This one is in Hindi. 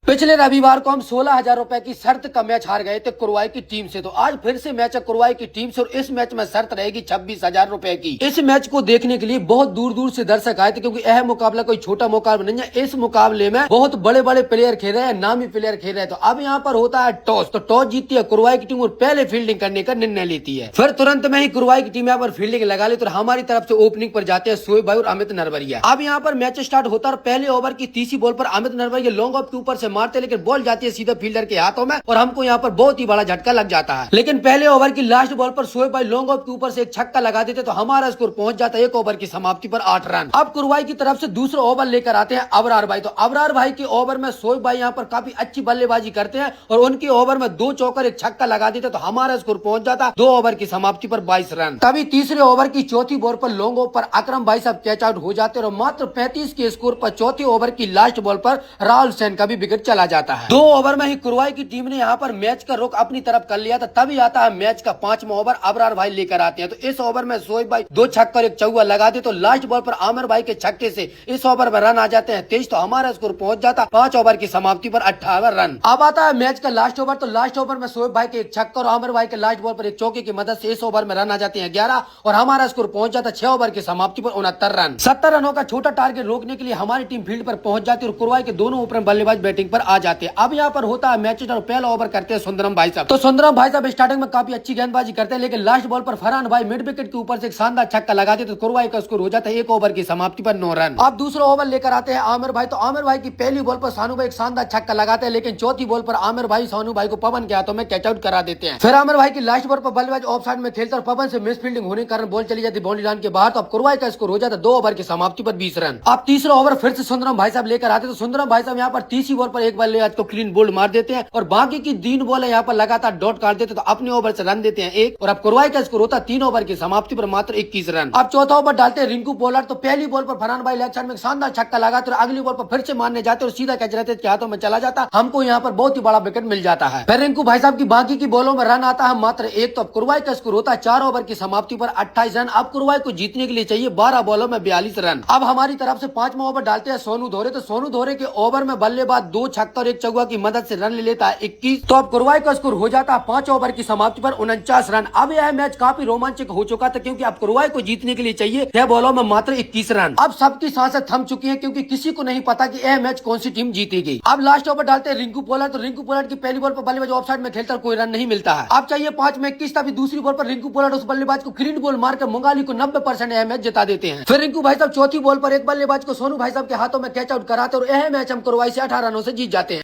पिछले रविवार को हम 16,000 रुपए की शर्त का मैच हार गए थे कुरवाई की टीम से। तो आज फिर से मैच है कुरवाई की टीम से और इस मैच में शर्त रहेगी 26,000 रुपए की। इस मैच को देखने के लिए बहुत दूर दूर से दर्शक आए थे, क्योंकि यह मुकाबला कोई छोटा मुकाबला नहीं है। इस मुकाबले में बहुत बड़े बड़े प्लेयर खेल रहे हैं, नामी प्लेयर खेल रहे हैं। तो अब यहाँ पर होता है टॉस। तो टॉस जीतती है कुरवाई की टीम और पहले फील्डिंग करने का निर्णय लेती है। फिर तुरंत में ही कुरवाई की टीम यहाँ पर फील्डिंग लगा ली। तो हमारी तरफ से ओपनिंग पर जाते हैं शोएब भाई और अमित नरवरिया। अब यहाँ पर मैच स्टार्ट होता है और पहले ओवर की तीसरी बॉल पर अमित नरवरिया लॉन्ग ऑफ के ऊपर से मारते, लेकिन बॉल जाती है सीधा फील्डर के हाथों में और हमको यहाँ पर बहुत ही बड़ा झटका लग जाता है। लेकिन पहले ओवर की लास्ट बॉल पर शोएब भाई लॉन्ग ऑफ के ऊपर से एक छक्का लगा देते तो हमारा स्कोर पहुंच जाता है एक ओवर की समाप्ति पर 8 रन। अब कुरवाई की तरफ से दूसरा ओवर लेकर आते हैं अबरार भाई। तो अबरार भाई के ओवर में शोएब भाई यहाँ पर काफी अच्छी बल्लेबाजी करते हैं और उनके ओवर में 2 चौकर एक छक्का लगा देते तो हमारा स्कोर पहुंच जाता 2 ओवर की समाप्ति पर 22 रन। तभी तीसरे ओवर की चौथी बॉल पर लॉन्ग ऑफ पर अकरम भाई साहब कैच आउट हो जाते और मात्र 35 के स्कोर पर चौथे ओवर की लास्ट बॉल पर राहुल सेन का भी विकेट चला जाता है। 2 ओवर में ही कुरवाई की टीम ने यहाँ पर मैच का रुख अपनी तरफ कर लिया था। तभी आता है मैच का 5वां ओवर, अबरार भाई लेकर आते हैं। तो इस ओवर में शोएब भाई 2 छक्का और एक चौका लगा दे तो लास्ट बॉल पर आमिर भाई के छक्के से इस ओवर में रन आ जाते हैं 23। तो हमारा स्कोर पहुंच जाता 5 ओवर की समाप्ति पर 58 रन। अब आता है मैच का लास्ट ओवर। तो लास्ट ओवर में शोएब भाई के एक छक्का और आमिर भाई के लास्ट बॉल पर एक चौके की मदद से इस ओवर में रन आ जाते हैं 11 और हमारा स्कोर पहुंच जाता 6 ओवर की समाप्ति पर 69 रन। 70 रनों का छोटा टारगेट रोकने के लिए हमारी टीम फील्ड पर पहुंच जाती है और कुरवाई के दोनों ओपनर बल्लेबाज बैटिंग पर आ जाते हैं। अब यहाँ पर होता है मैच और पहला ओवर करते हैं सुंदरम भाई साहब। तो सुंदरम भाई साहब स्टार्टिंग में काफी अच्छी गेंदबाजी करते हैं, लेकिन लास्ट बॉल पर फरहान भाई मिड विकेट के ऊपर से एक शानदार छक्का लगाते तो कुरवाई का स्कोर हो जाता है 1 ओवर की समाप्ति पर 9 रन। अब दूसरा ओवर लेकर आते हैं आमिर भाई। तो आमिर भाई की पहली बॉल पर सानू भाई एक शानदार छक्का लगाते हैं, लेकिन चौथी बॉल पर आमिर भाई सानू भाई को पवन के हाथों में कैच आउट करा देते हैं। फिर आमिर भाई की लास्ट बॉल पर बल्लेबाज ऑफ साइड में खेलते और पवन से मिस फील्डिंग होने के कारण बॉल चली जाती बाउंड्री लाइन के बाहर। तो अब कुरवाई का स्कोर हो जाता 2 ओवर की समाप्ति पर 20 रन। अब तीसरा ओवर फिर से सुंदरम भाई साहब लेकर आते तो सुंदरम भाई साहब यहाँ पर तीसरी बॉल पर एक बल्लेबाज को क्लीन बोल्ड मार देते हैं और बाकी की 3 बॉल यहाँ पर लगातार डॉट काट देते तो अपने ओवर से रन देते हैं 1 और अब कुरवाई का स्कोर होता 3 ओवर की समाप्ति पर मात्र 21 रन। अब चौथा ओवर डालते हैं रिंकू पोलार्ड। तो पहली बॉल पर फरहान भाई लेग साइड में शानदार छक्का लगाते और अगली बॉल पर फिर से मारने जाते और सीधा कैच रहते के हाथों में चला जाता, हमको यहाँ पर बहुत ही बड़ा विकेट मिल जाता है। फिर रिंकू भाई साहब की बाकी की बॉलों में रन आता है मात्र 1। तो अब कुरवाई का स्कोर होता है 4 ओवर की समाप्ति पर 28 रन। अब कुरवाई को जीतने के लिए चाहिए 12 बॉलों में 42 रन। अब हमारी तरफ से 5वां ओवर डालते हैं सोनू धोरे। तो सोनू धोरे के ओवर में बल्लेबाज 2 छक्का और एक चौका की मदद से रन ले लेता है 21। तो अब कुरवाई का स्कोर हो जाता है 5 ओवर की समाप्ति पर 49 रन। अब यह मैच काफी रोमांचक हो चुका था, क्योंकि अब कुरवाई को जीतने के लिए चाहिए 6 बॉलों में मात्र 21 रन। अब सबकी सांसें थम चुकी हैं, क्योंकि किसी को नहीं पता कि यह मैच कौन सी टीम जीतेगी। अब लास्ट ओवर डालते हैं रिंकू पोलार्ड। तो रिंकू पोलार्ड की पहली बॉल पर बल्लेबाज ऑफ साइड में खेलता कोई रन नहीं मिलता है। अब चाहिए 5 में 21। तभी दूसरी बॉल पर रिंकू पोलार्ड उस बल्लेबाज को क्लीन बॉल मारकर मुंगाली को 90% यह मैच जिता देते हैं। फिर रिंकू भाई साहब चौथी बॉल पर एक बल्लेबाज को सोनू भाई साहब के हाथों में कैच आउट कराते और यह मैच हम कुरवाई से 18 रनों से जीत जाते हैं।